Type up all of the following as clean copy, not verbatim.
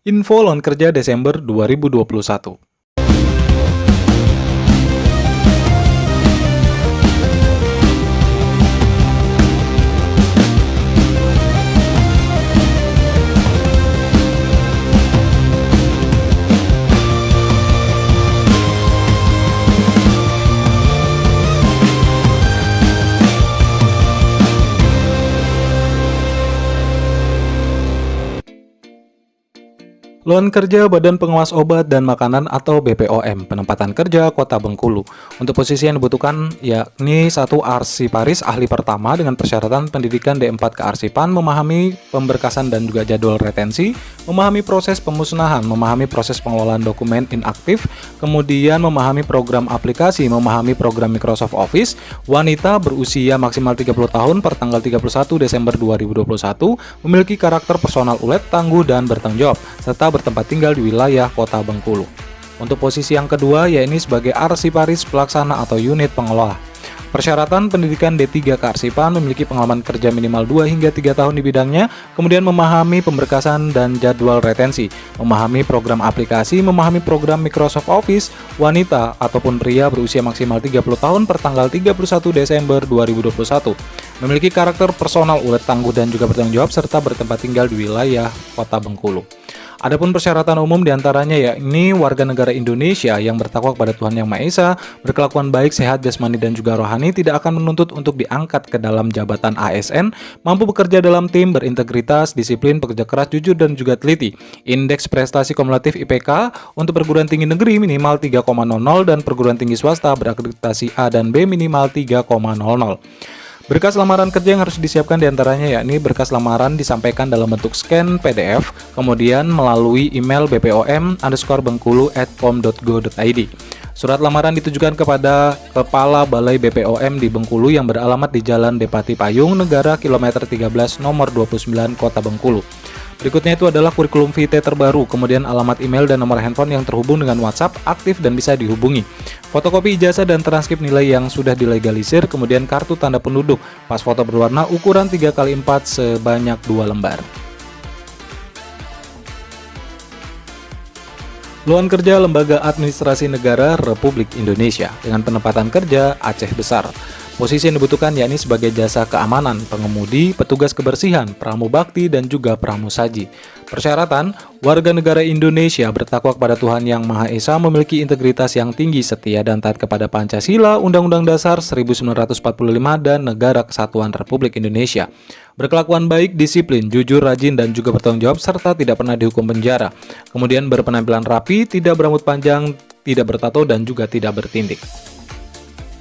Info lowongan kerja Desember 2021. Lowongan kerja Badan Pengawas Obat dan Makanan atau BPOM, penempatan kerja Kota Bengkulu. Untuk posisi yang dibutuhkan yakni 1 arsiparis ahli pertama dengan persyaratan pendidikan D4 kearsipan, memahami pemberkasan dan juga jadwal retensi, memahami proses pemusnahan, memahami proses pengelolaan dokumen inaktif, kemudian memahami program aplikasi, memahami program Microsoft Office, wanita berusia maksimal 30 tahun per tanggal 31 Desember 2021, memiliki karakter personal ulet, tangguh, dan bertanggung jawab, serta bertempat tinggal di wilayah Kota Bengkulu. Untuk posisi yang kedua, yaitu sebagai arsiparis pelaksana atau unit pengelola. Persyaratan pendidikan D3 kearsipan, memiliki pengalaman kerja minimal 2 hingga 3 tahun di bidangnya, kemudian memahami pemberkasan dan jadwal retensi, memahami program aplikasi, memahami program Microsoft Office, wanita ataupun pria berusia maksimal 30 tahun per tanggal 31 Desember 2021, memiliki karakter personal ulet, tangguh, dan juga bertanggung jawab, serta bertempat tinggal di wilayah Kota Bengkulu. Adapun persyaratan umum diantaranya yakni warga negara Indonesia yang bertakwa kepada Tuhan Yang Maha Esa, berkelakuan baik, sehat jasmani dan juga rohani, tidak akan menuntut untuk diangkat ke dalam jabatan ASN, mampu bekerja dalam tim, berintegritas, disiplin, pekerja keras, jujur, dan juga teliti. Indeks prestasi kumulatif IPK untuk perguruan tinggi negeri minimal 3,00 dan perguruan tinggi swasta berakreditasi A dan B minimal 3,00. Berkas lamaran kerja yang harus disiapkan diantaranya yakni berkas lamaran disampaikan dalam bentuk scan PDF, kemudian melalui email bpom_bengkulu@pom.go.id. Surat lamaran ditujukan kepada Kepala Balai BPOM di Bengkulu yang beralamat di Jalan Depati Payung Negara kilometer 13 nomor 29 Kota Bengkulu. Berikutnya itu adalah kurikulum vitae terbaru, kemudian alamat email dan nomor handphone yang terhubung dengan WhatsApp, aktif dan bisa dihubungi. Fotokopi ijazah dan transkrip nilai yang sudah dilegalisir, kemudian kartu tanda penduduk, pas foto berwarna ukuran 3x4 sebanyak 2 lembar. Lowongan kerja Lembaga Administrasi Negara Republik Indonesia dengan penempatan kerja Aceh Besar. Posisi yang dibutuhkan yakni sebagai jasa keamanan, pengemudi, petugas kebersihan, pramubakti, dan juga pramusaji. Persyaratan, warga negara Indonesia bertakwa kepada Tuhan Yang Maha Esa, memiliki integritas yang tinggi, setia dan taat kepada Pancasila, Undang-Undang Dasar 1945, dan Negara Kesatuan Republik Indonesia. Berkelakuan baik, disiplin, jujur, rajin, dan juga bertanggung jawab, serta tidak pernah dihukum penjara. Kemudian berpenampilan rapi, tidak berambut panjang, tidak bertato, dan juga tidak bertindik.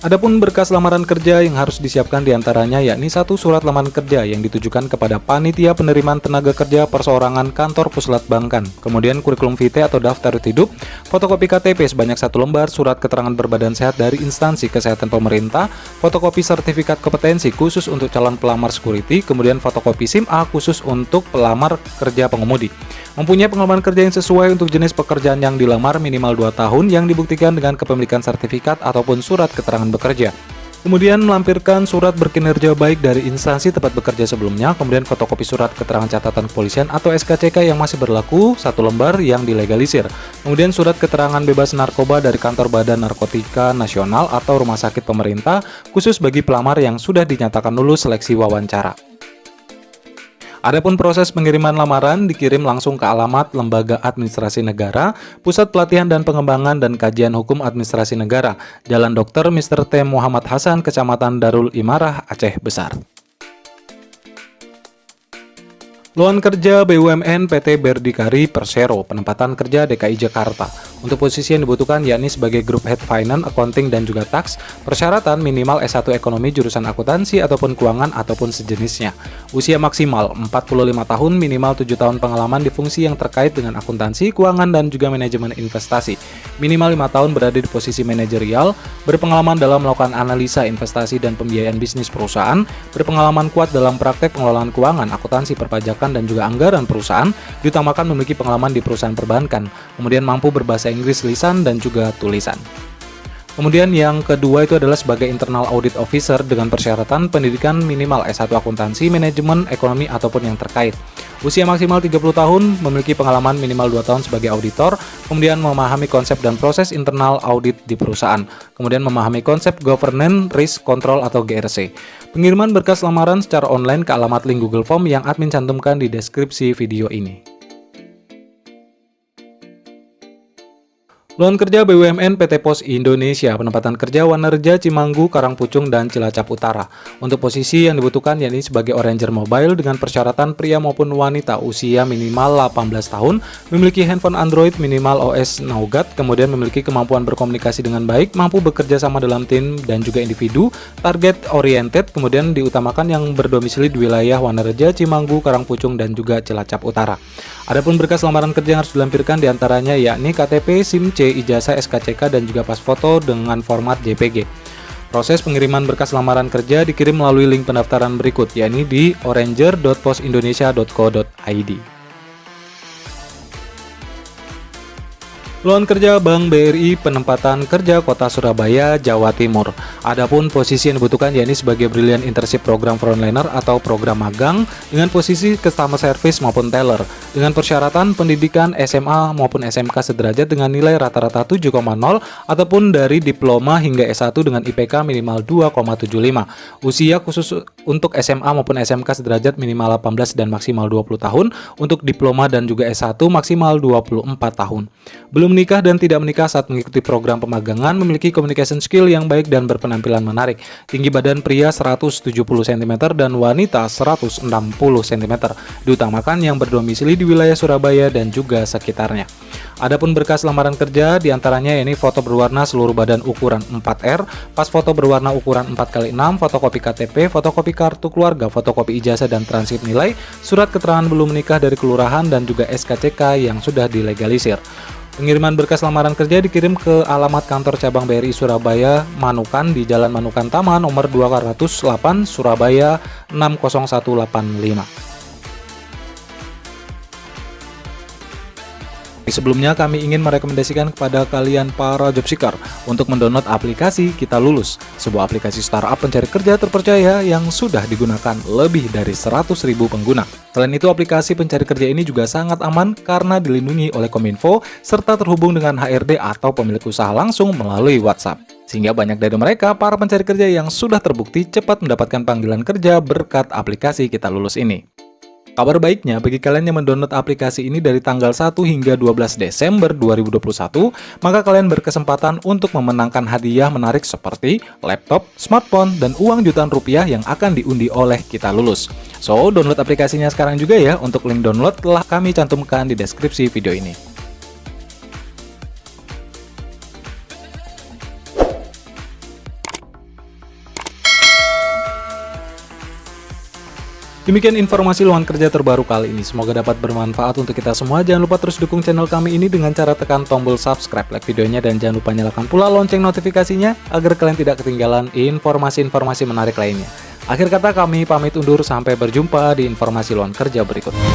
Adapun berkas lamaran kerja yang harus disiapkan diantaranya yakni 1 surat lamaran kerja yang ditujukan kepada Panitia Penerimaan Tenaga Kerja Perseorangan Kantor Puslat Bangkan, kemudian kurikulum vitae atau daftar hidup, fotokopi KTP sebanyak 1 lembar, surat keterangan berbadan sehat dari instansi kesehatan pemerintah, fotokopi sertifikat kompetensi khusus untuk calon pelamar security, kemudian fotokopi SIM A khusus untuk pelamar kerja pengemudi. Mempunyai pengalaman kerja yang sesuai untuk jenis pekerjaan yang dilamar minimal 2 tahun yang dibuktikan dengan kepemilikan sertifikat ataupun surat keterangan bekerja. Kemudian melampirkan surat berkinerja baik dari instansi tempat bekerja sebelumnya, kemudian fotokopi surat keterangan catatan kepolisian atau SKCK yang masih berlaku 1 lembar yang dilegalisir. Kemudian surat keterangan bebas narkoba dari Kantor Badan Narkotika Nasional atau Rumah Sakit Pemerintah khusus bagi pelamar yang sudah dinyatakan lulus seleksi wawancara. Adapun proses pengiriman lamaran dikirim langsung ke alamat Lembaga Administrasi Negara, Pusat Pelatihan dan Pengembangan dan Kajian Hukum Administrasi Negara, Jalan Dr. Mr. T. Muhammad Hasan, Kecamatan Darul Imarah, Aceh Besar. Lowongan kerja BUMN PT Berdikari Persero, penempatan kerja DKI Jakarta. Untuk posisi yang dibutuhkan yakni sebagai Group Head Finance, Accounting, dan juga Tax. Persyaratan minimal S1 Ekonomi jurusan akuntansi ataupun keuangan ataupun sejenisnya. Usia maksimal 45 tahun, minimal 7 tahun pengalaman di fungsi yang terkait dengan akuntansi, keuangan, dan juga manajemen investasi. Minimal 5 tahun berada di posisi manajerial, berpengalaman dalam melakukan analisa investasi dan pembiayaan bisnis perusahaan, berpengalaman kuat dalam praktek pengelolaan keuangan, akuntansi, perpajakan, dan juga anggaran perusahaan, diutamakan memiliki pengalaman di perusahaan perbankan, kemudian mampu berbahasa Inggris lisan dan juga tulisan. Kemudian yang kedua itu adalah sebagai internal audit officer dengan persyaratan pendidikan minimal S1 akuntansi, manajemen, ekonomi, ataupun yang terkait. Usia maksimal 30 tahun, memiliki pengalaman minimal 2 tahun sebagai auditor, kemudian memahami konsep dan proses internal audit di perusahaan, kemudian memahami konsep governance, risk control atau GRC. Pengiriman berkas lamaran secara online ke alamat link Google Form yang admin cantumkan di deskripsi video ini. Lowongan kerja BUMN PT Pos Indonesia, penempatan kerja Wanerja, Cimanggu, Karangpucung, dan Cilacap Utara. Untuk posisi yang dibutuhkan yakni sebagai Oranger Mobile dengan persyaratan pria maupun wanita usia minimal 18 tahun, memiliki handphone Android minimal OS Nougat, kemudian memiliki kemampuan berkomunikasi dengan baik, mampu bekerja sama dalam tim dan juga individu, target oriented, kemudian diutamakan yang berdomisili di wilayah Wanerja, Cimanggu, Karangpucung, dan juga Cilacap Utara. Adapun berkas lamaran kerja yang harus dilampirkan diantaranya yakni KTP, SIM C, ijazah, SKCK, dan juga pas foto dengan format JPG. Proses pengiriman berkas lamaran kerja dikirim melalui link pendaftaran berikut, yakni di oranger.posindonesia.co.id. Lowongan kerja Bank BRI, penempatan kerja Kota Surabaya, Jawa Timur. Adapun posisi yang dibutuhkan yakni sebagai Brilliant Internship Program Frontliner atau program magang dengan posisi Customer Service maupun Teller dengan persyaratan pendidikan SMA maupun SMK sederajat dengan nilai rata-rata 7,0 ataupun dari diploma hingga S1 dengan IPK minimal 2,75. Usia khusus untuk SMA maupun SMK sederajat minimal 18 dan maksimal 20 tahun, untuk diploma dan juga S1 maksimal 24 tahun. Belum menikah dan tidak menikah saat mengikuti program pemagangan, memiliki communication skill yang baik dan berpenampilan menarik. Tinggi badan pria 170 cm dan wanita 160 cm. Diutamakan yang berdomisili di wilayah Surabaya dan juga sekitarnya. Adapun berkas lamaran kerja diantaranya yakni foto berwarna seluruh badan ukuran 4R, pas foto berwarna ukuran 4x6, fotokopi KTP, fotokopi kartu keluarga, fotokopi ijazah dan transkrip nilai, surat keterangan belum menikah dari kelurahan dan juga SKCK yang sudah dilegalisir. Pengiriman berkas lamaran kerja dikirim ke alamat kantor cabang BRI Surabaya, Manukan di Jalan Manukan Taman nomor 208, Surabaya 60185. Sebelumnya kami ingin merekomendasikan kepada kalian para job seeker untuk mendownload aplikasi Kita Lulus, sebuah aplikasi startup pencari kerja terpercaya yang sudah digunakan lebih dari 100.000 pengguna. Selain itu, aplikasi pencari kerja ini juga sangat aman karena dilindungi oleh Kominfo serta terhubung dengan HRD atau pemilik usaha langsung melalui WhatsApp. Sehingga banyak dari mereka para pencari kerja yang sudah terbukti cepat mendapatkan panggilan kerja berkat aplikasi Kita Lulus ini. Kabar baiknya, bagi kalian yang mendownload aplikasi ini dari tanggal 1 hingga 12 Desember 2021, maka kalian berkesempatan untuk memenangkan hadiah menarik seperti laptop, smartphone, dan uang jutaan rupiah yang akan diundi oleh Kita Lulus. So, download aplikasinya sekarang juga ya. Untuk link download telah kami cantumkan di deskripsi video ini. Demikian informasi lowongan kerja terbaru kali ini. Semoga dapat bermanfaat untuk kita semua. Jangan lupa terus dukung channel kami ini dengan cara tekan tombol subscribe, like videonya, dan jangan lupa nyalakan pula lonceng notifikasinya agar kalian tidak ketinggalan informasi-informasi menarik lainnya. Akhir kata kami pamit undur, sampai berjumpa di informasi lowongan kerja berikutnya.